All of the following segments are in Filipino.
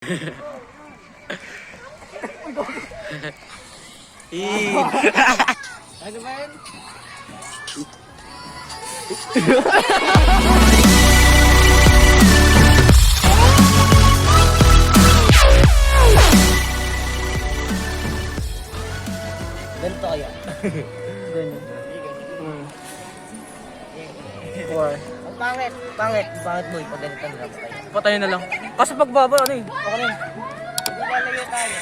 Ano ba yun? Ganito kaya? Ganyan. Or, Ang pangit. Pangit. Pangit boy. Pag ganito na lang tayo. patayin na lang. Kasi pagbaba, ano eh. Ako na yun. Hindi lalayo tayo.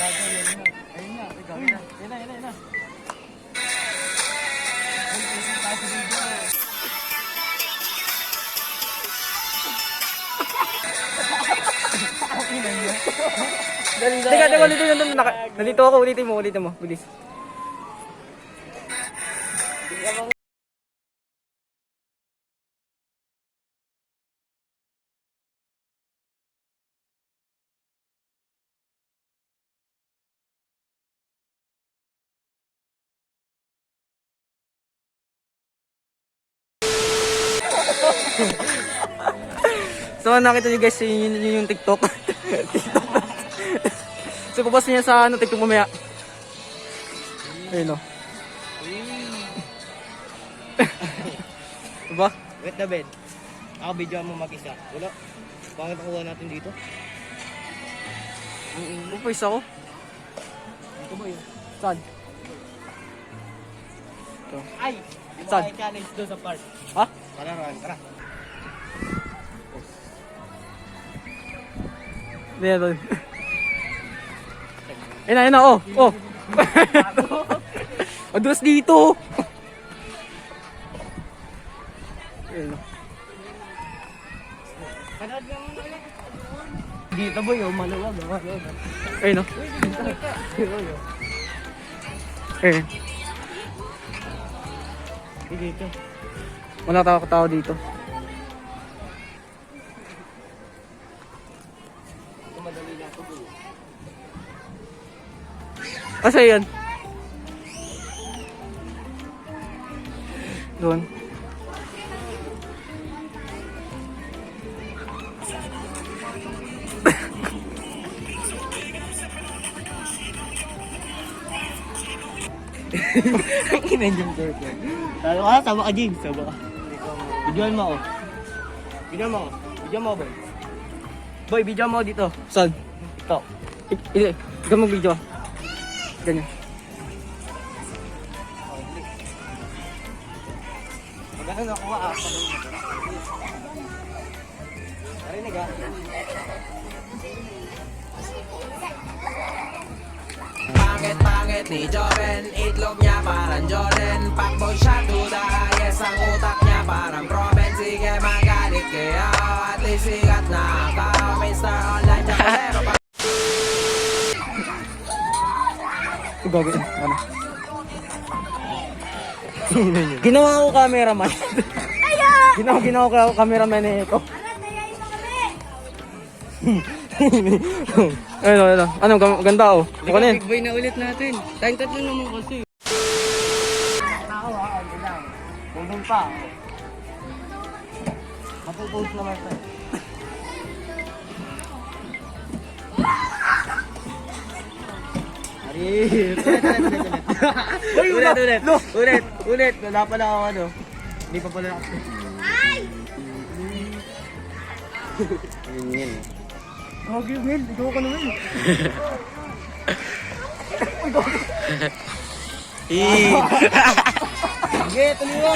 Gagawin mo. Ayun na. Ayun na. Ayun na. Teka, ulitin mo. Nandito ako, ulitin mo. Bilis. So nakita niyo guys, yun yung TikTok. TikTok. So papas niya sa TikTok mamaya. Ayun o. Diba? Wait na bed. Ako video mo mag-isa. Wala. Pangit ang kuha natin dito. Upis ako. Ito ba yun? Saan? Ito. Ay! Saan? Yung challenge doon sa park. Ha? Palaruan. Tara. Meron. Ayun na, oh. Adulas dito. Ayun. Panood lang muna ulit. Dito boy, maluwag. Ayun o. Ayun. Dito. Wala tao dito. Madali lang ito boy. Asa yan? Doon. Ang inan yung turtle. Sama ka, James. Sama ka. Videoan mo ako. Videoan mo boy. Boy, videoan mo ako dito. Saan? Ito. Ikaw mag-video. Ganyan. Pag ano nakuha, narinig ah. Pangit ni Joven, itlog niya parang Jordan. Pakboy siya to the highest, ang utak niya parang Proven. Sige magalit kaya, at least sikat na ako. Mr. Online Japanero. Gagawin. Ano? Ginawa ko cameraman. Ginawa ko cameraman eh ito. Ayun. Ano, ganda oh. Ako na yun. Big boy na ulit natin. Tayong tatlo naman kasi. Ako ano lang. Bundong pa. Mapupost naman ito. Ulit. Wala pala ako ano. Hindi pa pala ako. Ayun. Gagi, Mel. Ikaw ka naman. Sige, tuloy mo.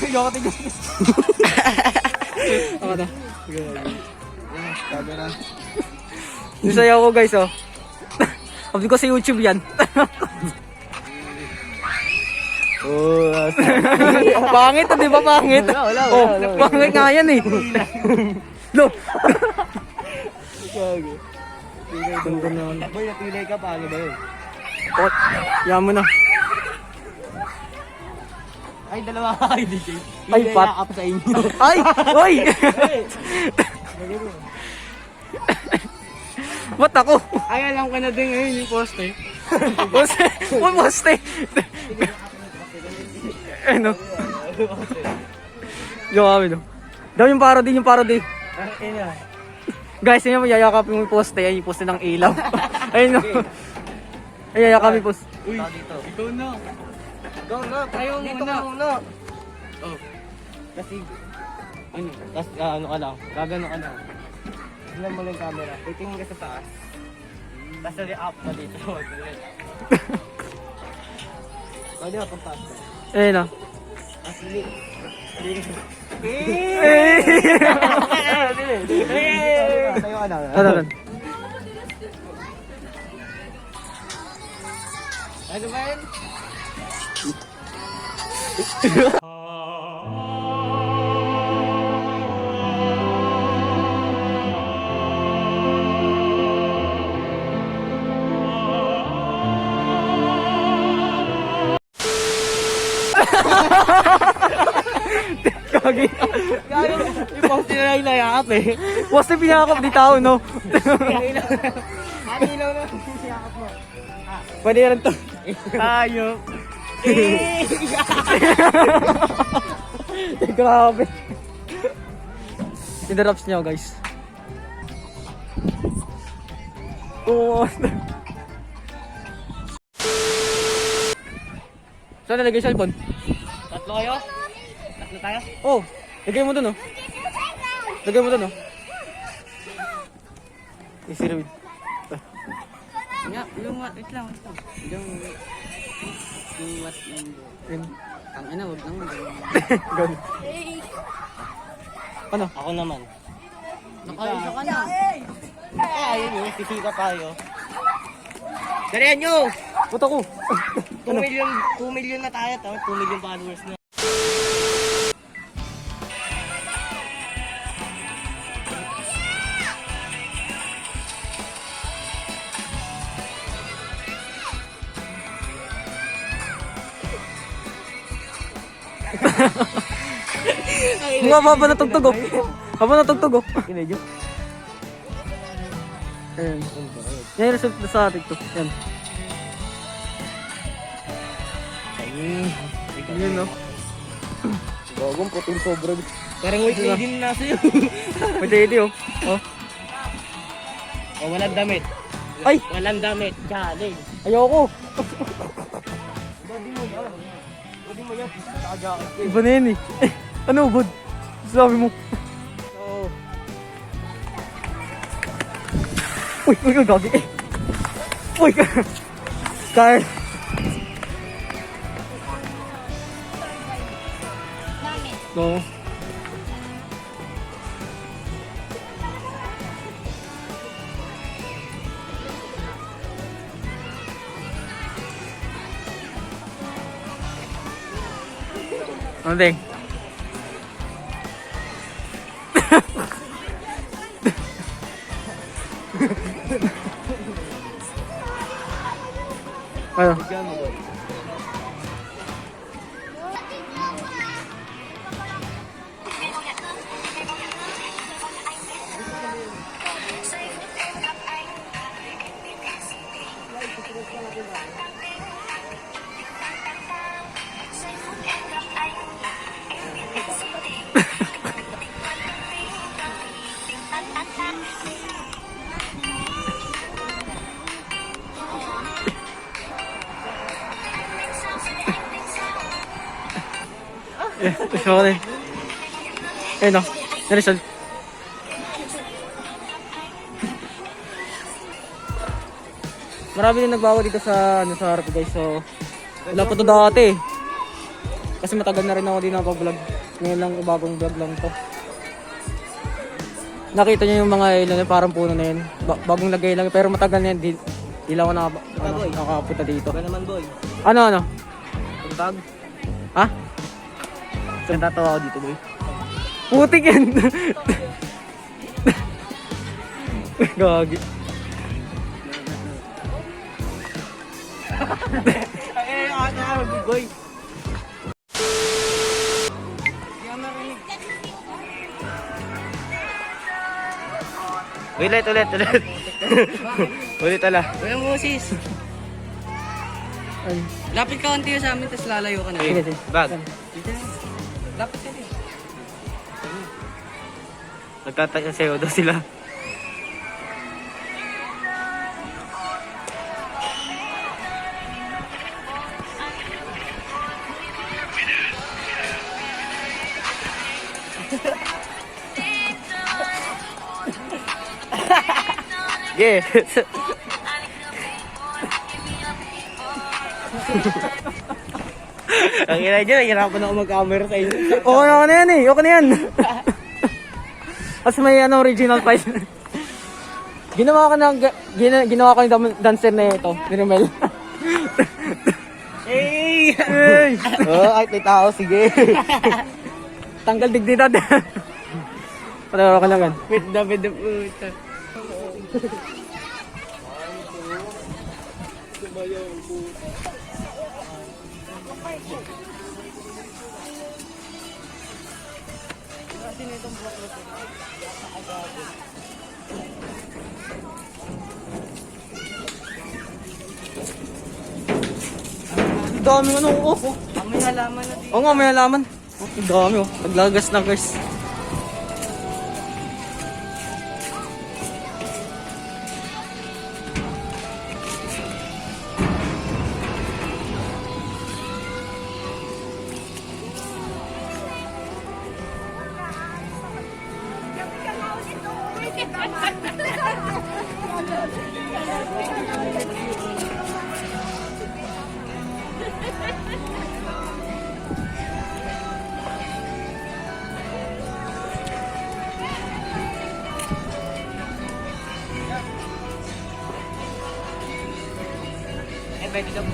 Ikaw ka tigil. Ako na. Sabi na. Nisayaw ko guys oh. Sabi ko sa YouTube yan. Pangit, di ba pangit? Wala. Pangit nga yan eh. Lo. Ganda naman. Boy, napilay ka, paano ba yun? Pot, yan mo na. Ay, dalawa ka kay DJ. Ay, Pilay pat. na up sa inyo. Ay! Oy! Ba't ako? Ay, alam ka na din ngayon yung poste. Poste. Uy, poste. Ano? Yo, kami no. Daw yung parody. Guys, yun yung yayakapin mo yung poste. Yan yung poste ng ilaw. Ayun no. Ay, yayakapin yung poste. Uy, dito. Ikaw na. Ikaw na. Tayo dito muna. Oh. Kasi, tapos ano ka lang. Gagano ka lang. Tignan mo lang yung camera. Titingin ka sa taas. Tapos re-up ka dito. Pwede ba pang taas ka? Ayun no. Tayo ka na. Ano? Ano ba yun? Gagi. Yung poste na lang inayakap eh. Poste pinakakap di tao, no? Ano ilaw na? Inayakap mo. Pwede yan to. Tayo. Grabe. Interrupts niya, guys. Oo. Saan nalagay yung cellphone? Tatlo kayo? Tatlo tayo? Oh, lagay mo dun, oh. Lagay mo dun, oh. Easy read. Yung wait lang. Yung what yung... Yun. Ang ina, huwag lang. Gan. Ano? Ako naman. Nakaisa ka na. Ayun yun, sisika tayo. Dalihan nyo! Puta ko. 2 million na tayo, 2 million followers na. Haba na tugtog, oh. Haba na tugtog, oh. Kinedyo? Ayan. Yan yung result sa TikTok. Yan. Yun, no? Gagong puting sobra. Parang wait lady na nasa yun. May teddy, oh. Oh. O, walang damit. Ay! Walang damit. Challenge. Ayoko. Body mo yan. Body mo yan. Naka-jacket ko. Iba na yan, eh. Ano, bud? Sabi mo. Oo. Uy, gagi. Uy, Kyle. No. Ano ding? Ano? Bigyan mo, boy. Gusto ko na eh. Ayun o. Na-result. Marami din nagbago dito sa harap guys. So, wala pa to dati. Kasi matagal na rin ako din nakapag-vlog. Ngayon lang, bagong vlog lang to. Nakita niyo yung mga ilan parang puno na yun. Bagong lagay lang. Pero matagal na yan. Di lang ako nakapunta dito. Ba naman, boy? Ano? Tuntag? Ha? Saan tatawa ako dito, boy? Putik yan! Gagi. Boy. Ulit. Ulit ala. Walang musis. Ay. Lapit ka konti sa amin, tapos lalayo ka na. Sige, sige. Bag. Lapit ka din. Nagkatasayo daw sila. Yes. Ang ina dyan, nahihirapan ako mag-camera sa inyo. Okay na yan eh. Okay na yan. Kasi may original price. Ginawa ko yung dancer na ito. Ni Romel. Hey! Hey! Oh, kahit may tao, sige. Tanggal dignidad. Panalo ka lang yan. With the puta. Daming ano, oh. Ang may halaman na dito. Oo nga, may halaman. Ang dami, oh. Naglagas na, guys. Pwede na po.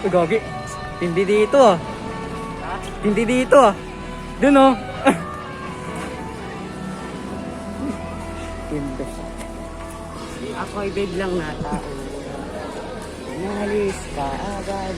Uy, gagi. Tindi dito, ah. Tindi dito, ah. Dun, oh. Tindi. Ako ay biglang natao. Nalis ka agad.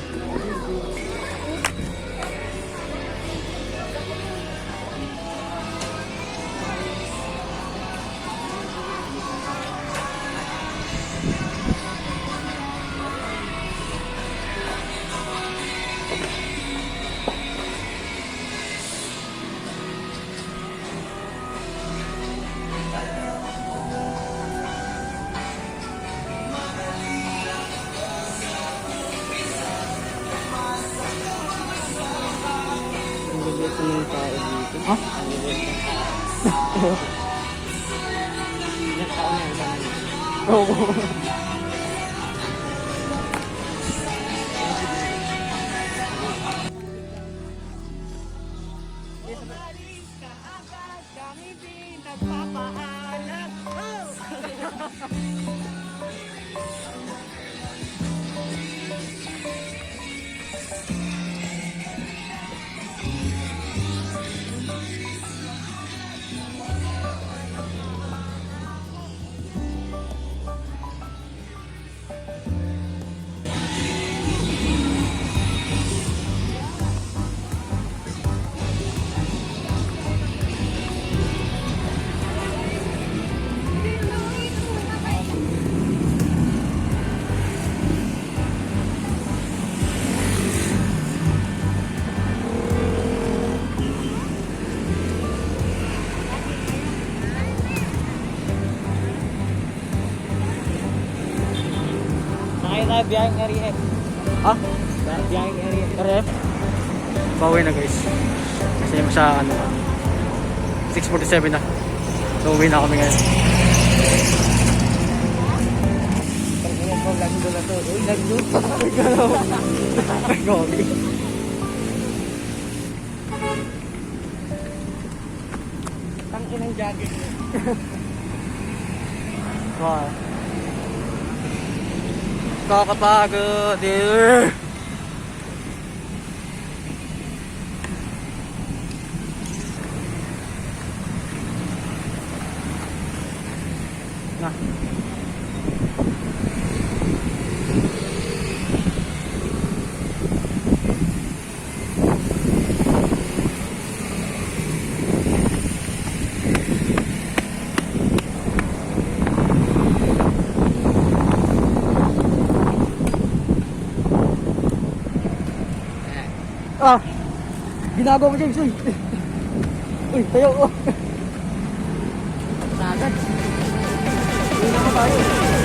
Ang bilis ng tao dito. Ha? Ang bilis ng tao. Ilang taon na lang. Oo. Nakaya tayo biyaheng area F. Ah? Biyaheng area F. RF? Bawi na, guys. Kasi sa, 6:47 na. So, uwi na kami ngayon. Pag-ingat ko, lagdo na to. Uy, lagdo. Ay, gagi. Tangin ang jacket mo. Wow. Kakapagod, eh. Na. Ah! Ginagawa mo, James, uy! Uy, tayo, oh! Sagad! Uy, naman tayo.